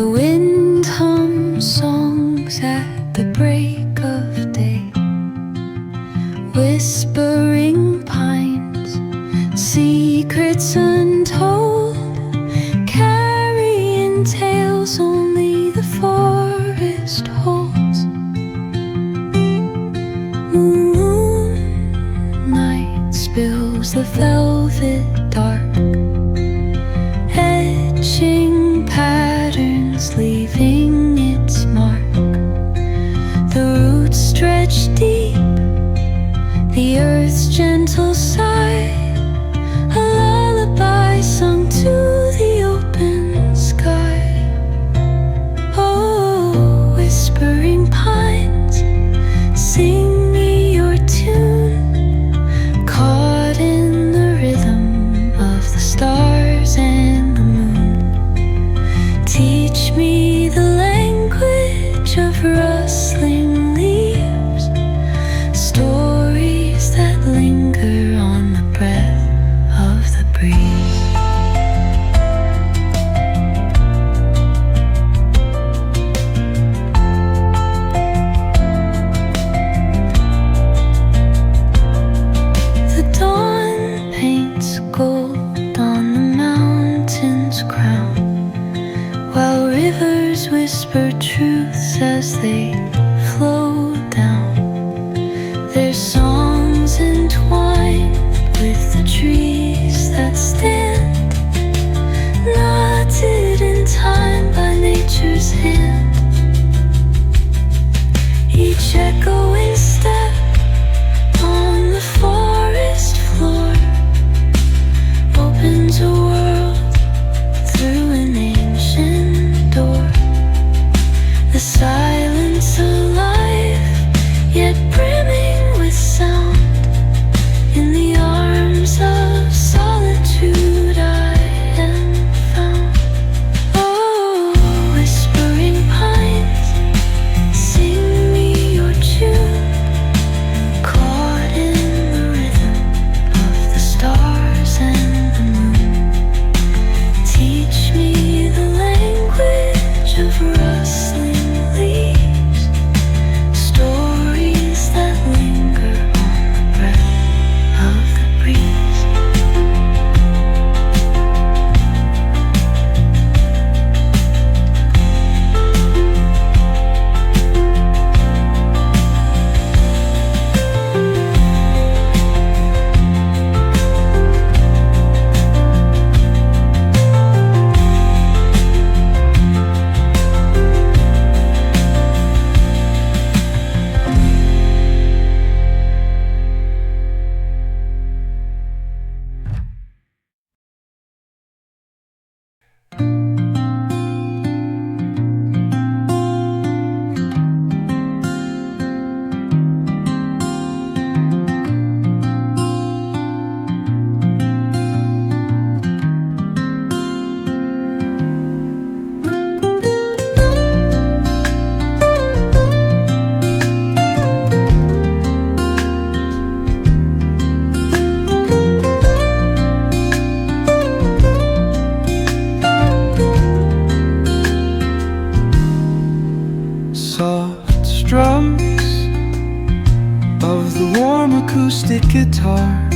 The wind hums songs at the break of day, whispering pines, secrets untold, carrying tales only the forest holds. Moonlight spills the velvet dark, etching patterns, leaving its mark. The roots stretch deep, the earth's gentle sigh, a lullaby sung to the open sky. Oh, whispering pines, sing me your tune, caught in the rhythm of the stars and the moon. Teach me the language of rustling leaves, stories that linger on the breath of the breeze. The dawn paints gold on the mountain's crown, while rivers whisper truths as they flow down. Their songs entwined with the trees that stand, knotted in time by nature's hand. Each echoing step on the forest floor opens a world through an ancient door. The silence alive, yet brimming with sound. In the arms of solitude I am found. Oh, whispering pines, sing me your tune, caught in the rhythm of the stars and the moon. Teach me the language of rustling leaves, stories that linger on the breath of the breeze. Soft strums of the warm acoustic guitar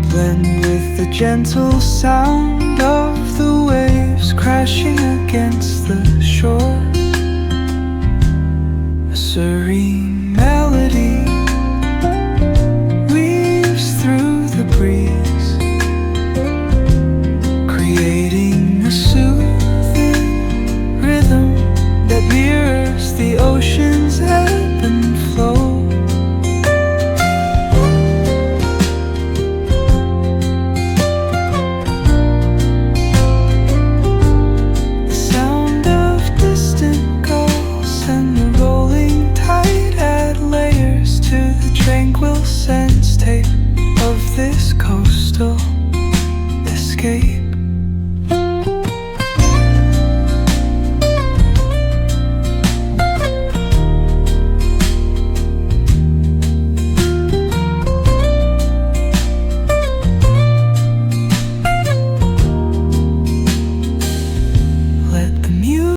blend with the gentle sound of the waves crashing against the shore. A serene melody weaves through the breeze, creating a soothing rhythm that mirrors the ocean's ebb and flow. The sound of distant gulls and the rolling tide add layers to the tranquil sense tape.